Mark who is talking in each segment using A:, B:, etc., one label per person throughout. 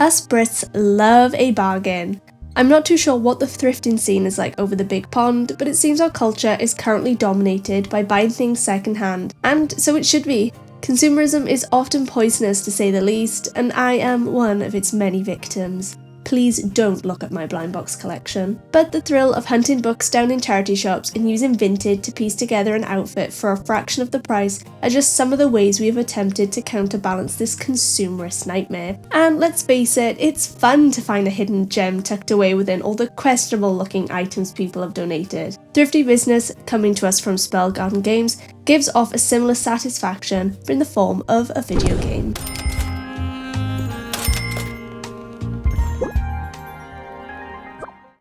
A: Us Brits love a bargain. I'm not too sure what the thrifting scene is like over the big pond, but it seems our culture is currently dominated by buying things secondhand, and so it should be. Consumerism is often poisonous to say the least, and I am one of its many victims. Please don't look at my blind box collection. But the thrill of hunting books down in charity shops and using Vinted to piece together an outfit for a fraction of the price are just some of the ways we have attempted to counterbalance this consumerist nightmare. And let's face it, it's fun to find a hidden gem tucked away within all the questionable looking items people have donated. Thrifty Business, coming to us from Spellgarden Games, gives off a similar satisfaction but in the form of a video game.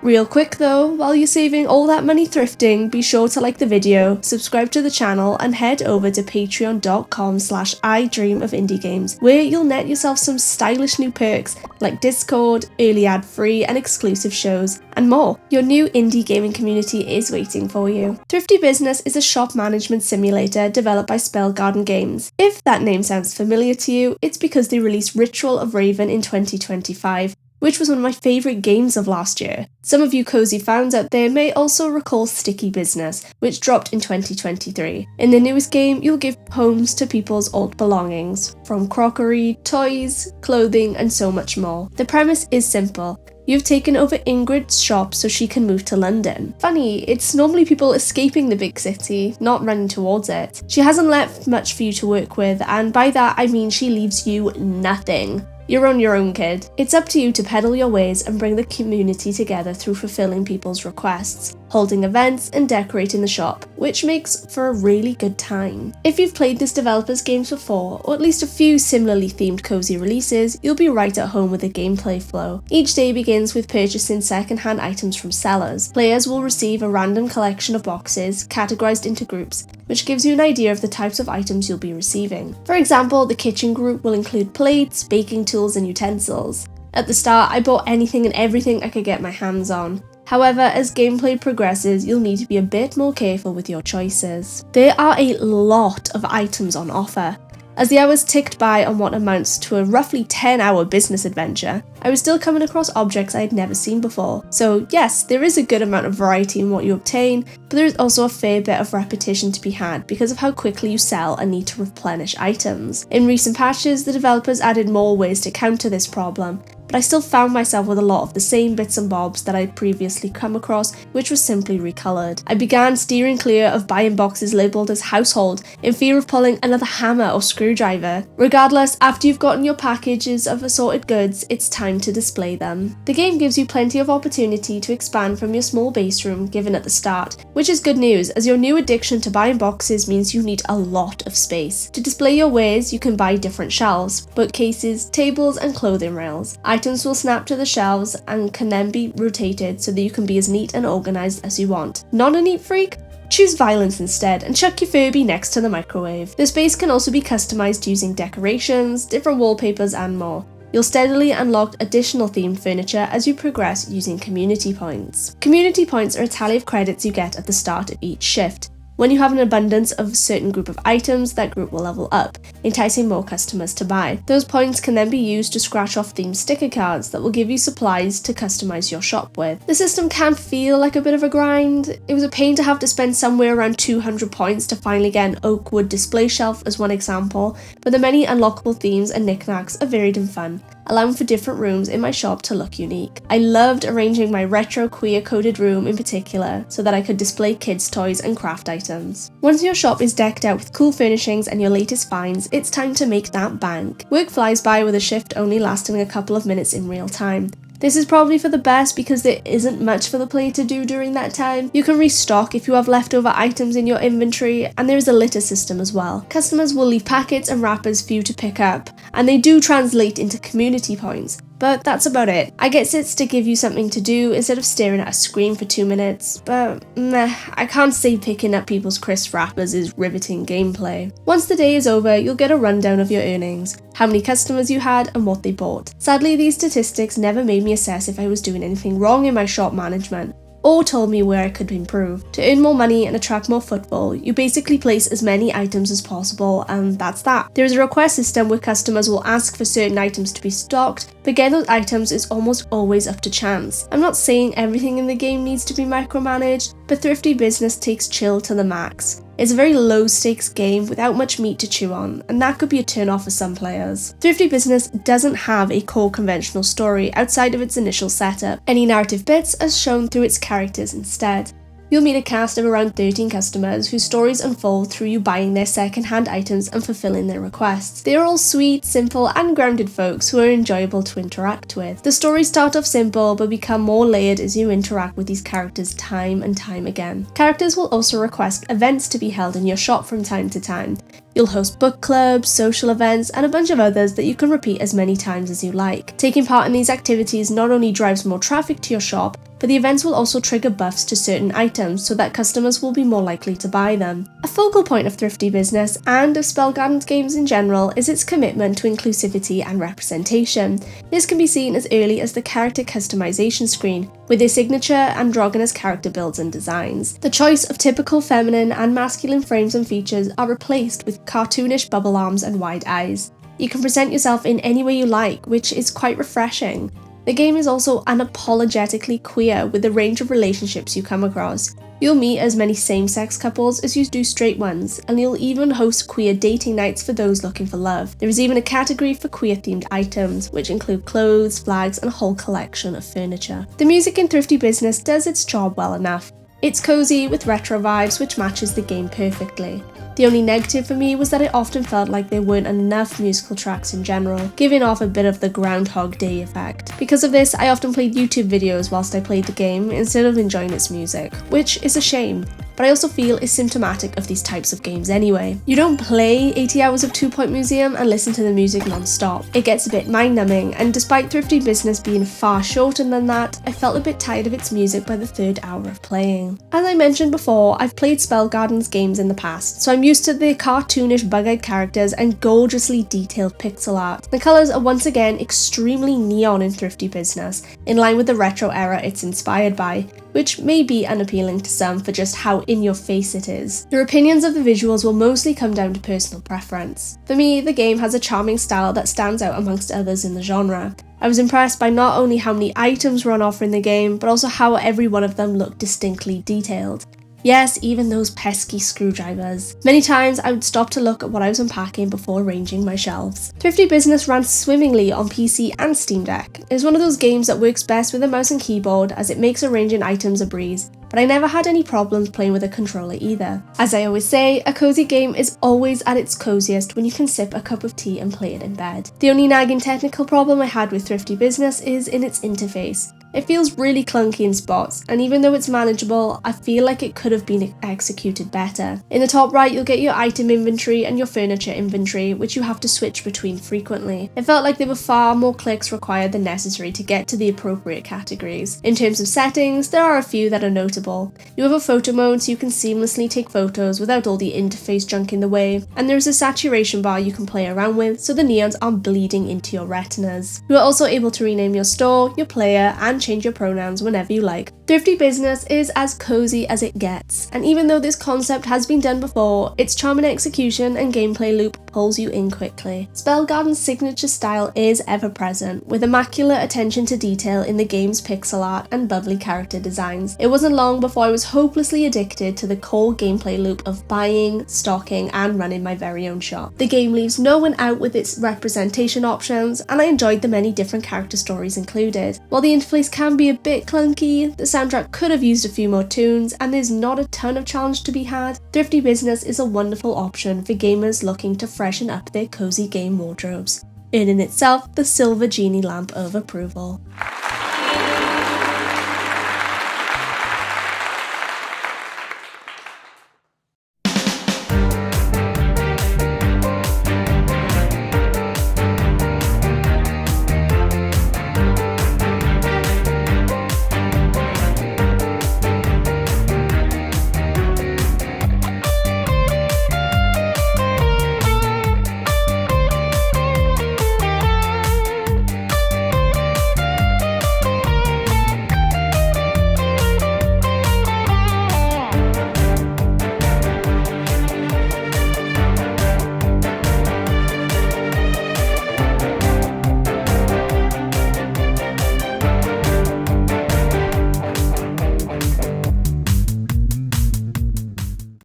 A: Real quick though, while you're saving all that money thrifting, be sure to like the video, subscribe to the channel and head over to patreon.com/idreamofindiegames where you'll net yourself some stylish new perks like Discord, early ad-free and exclusive shows, and more. Your new indie gaming community is waiting for you. Thrifty Business is a shop management simulator developed by Spellgarden Games. If that name sounds familiar to you, it's because they released Ritual of Raven in 2025. Which was one of my favourite games of last year. Some of you cozy fans out there may also recall Sticky Business, which dropped in 2023. In the newest game, you'll give homes to people's old belongings, from crockery, toys, clothing, and so much more. The premise is simple. You've taken over Ingrid's shop so she can move to London. Funny, it's normally people escaping the big city, not running towards it. She hasn't left much for you to work with, and by that I mean she leaves you nothing. You're on your own, kid. It's up to you to peddle your ways and bring the community together through fulfilling people's requests, holding events and decorating the shop, which makes for a really good time. If you've played this developer's games before, or at least a few similarly themed cozy releases, you'll be right at home with the gameplay flow. Each day begins with purchasing second-hand items from sellers. Players will receive a random collection of boxes, categorized into groups, which gives you an idea of the types of items you'll be receiving. For example, the kitchen group will include plates, baking tools, and utensils. At the start, I bought anything and everything I could get my hands on. However, as gameplay progresses, you'll need to be a bit more careful with your choices. There are a lot of items on offer. As the hours ticked by on what amounts to a roughly 10-hour business adventure, I was still coming across objects I had never seen before. So yes, there is a good amount of variety in what you obtain, but there is also a fair bit of repetition to be had because of how quickly you sell and need to replenish items. In recent patches, the developers added more ways to counter this problem, but I still found myself with a lot of the same bits and bobs that I'd previously come across, which was simply recolored. I began steering clear of buying boxes labelled as household in fear of pulling another hammer or screwdriver. Regardless, after you've gotten your packages of assorted goods, it's time to display them. The game gives you plenty of opportunity to expand from your small base room given at the start, which is good news as your new addiction to buying boxes means you need a lot of space. To display your wares, you can buy different shelves, bookcases, tables, and clothing rails. Items will snap to the shelves and can then be rotated so that you can be as neat and organised as you want. Not a neat freak? Choose violence instead and chuck your Furby next to the microwave. The space can also be customised using decorations, different wallpapers and more. You'll steadily unlock additional themed furniture as you progress using community points. Community points are a tally of credits you get at the start of each shift. When you have an abundance of a certain group of items, that group will level up, enticing more customers to buy. Those points can then be used to scratch off themed sticker cards that will give you supplies to customize your shop with. The system can feel like a bit of a grind. It was a pain to have to spend somewhere around 200 points to finally get an oak wood display shelf as one example, but the many unlockable themes and knickknacks are varied and fun, allowing for different rooms in my shop to look unique. I loved arranging my retro queer coded room in particular so that I could display kids' toys and craft items. Once your shop is decked out with cool furnishings and your latest finds, it's time to make that bank. Work flies by with a shift only lasting a couple of minutes in real time. This is probably for the best because there isn't much for the player to do during that time. You can restock if you have leftover items in your inventory, and there is a litter system as well. Customers will leave packets and wrappers for you to pick up, and they do translate into community points. But that's about it. I guess it's to give you something to do instead of staring at a screen for 2 minutes, but meh, I can't say picking up people's crisp wrappers is riveting gameplay. Once the day is over, you'll get a rundown of your earnings, how many customers you had and what they bought. Sadly, these statistics never made me assess if I was doing anything wrong in my shop management. or told me where I could improve. To earn more money and attract more footfall, you basically place as many items as possible, and that's that. There is a request system where customers will ask for certain items to be stocked, but getting those items is almost always up to chance. I'm not saying everything in the game needs to be micromanaged, but Thrifty Business takes chill to the max. It's a very low stakes game without much meat to chew on, and that could be a turn off for some players. Thrifty Business doesn't have a core conventional story outside of its initial setup. Any narrative bits are shown through its characters instead. You'll meet a cast of around 13 customers whose stories unfold through you buying their second-hand items and fulfilling their requests. They are all sweet, simple, and grounded folks who are enjoyable to interact with. The stories start off simple but become more layered as you interact with these characters time and time again. Characters will also request events to be held in your shop from time to time. You'll host book clubs, social events, and a bunch of others that you can repeat as many times as you like. Taking part in these activities not only drives more traffic to your shop, but the events will also trigger buffs to certain items so that customers will be more likely to buy them. A focal point of Thrifty Business, and of Spellgarden's games in general, is its commitment to inclusivity and representation. This can be seen as early as the character customization screen, with their signature androgynous character builds and designs. The choice of typical feminine and masculine frames and features are replaced with cartoonish bubble arms and wide eyes. You can present yourself in any way you like, which is quite refreshing. The game is also unapologetically queer with the range of relationships you come across. You'll meet as many same-sex couples as you do straight ones, and you'll even host queer dating nights for those looking for love. There is even a category for queer-themed items, which include clothes, flags, and a whole collection of furniture. The music in Thrifty Business does its job well enough. It's cozy with retro vibes, which matches the game perfectly. The only negative for me was that it often felt like there weren't enough musical tracks in general, giving off a bit of the Groundhog Day effect. Because of this, I often played YouTube videos whilst I played the game instead of enjoying its music, which is a shame, but I also feel is symptomatic of these types of games anyway. You don't play 80 hours of 2 Point Museum and listen to the music non-stop. It gets a bit mind-numbing, and despite Thrifty Business being far shorter than that, I felt a bit tired of its music by the 3rd hour of playing. As I mentioned before, I've played Spellgarden's games in the past, so I'm used to the cartoonish bug-eyed characters and gorgeously detailed pixel art. The colours are once again extremely neon in Thrifty Business, in line with the retro era it's inspired by, which may be unappealing to some for just how in your face it is. Your opinions of the visuals will mostly come down to personal preference. For me, the game has a charming style that stands out amongst others in the genre. I was impressed by not only how many items were on offer in the game, but also how every one of them looked distinctly detailed. Yes, even those pesky screwdrivers. Many times I would stop to look at what I was unpacking before arranging my shelves. Thrifty Business ran swimmingly on PC and Steam Deck. It is one of those games that works best with a mouse and keyboard as it makes arranging items a breeze, but I never had any problems playing with a controller either. As I always say, a cozy game is always at its coziest when you can sip a cup of tea and play it in bed. The only nagging technical problem I had with Thrifty Business is in its interface. It feels really clunky in spots, and even though it's manageable, I feel like it could have been executed better. In the top right, you'll get your item inventory and your furniture inventory, which you have to switch between frequently. It felt like there were far more clicks required than necessary to get to the appropriate categories. In terms of settings, there are a few that are notable. You have a photo mode so you can seamlessly take photos without all the interface junk in the way, and there is a saturation bar you can play around with so the neons aren't bleeding into your retinas. You are also able to rename your store, your player, and change your pronouns whenever you like. Thrifty Business is as cozy as it gets, and even though this concept has been done before, its charming execution and gameplay loop pulls you in quickly. Spellgarden's signature style is ever present, with immaculate attention to detail in the game's pixel art and bubbly character designs. It wasn't long before I was hopelessly addicted to the core gameplay loop of buying, stocking, and running my very own shop. The game leaves no one out with its representation options, and I enjoyed the many different character stories included. While the interface can be a bit clunky, the soundtrack could have used a few more tunes, and there's not a ton of challenge to be had, Thrifty Business is a wonderful option for gamers looking to freshen up their cozy game wardrobes, earning itself the silver genie lamp of approval.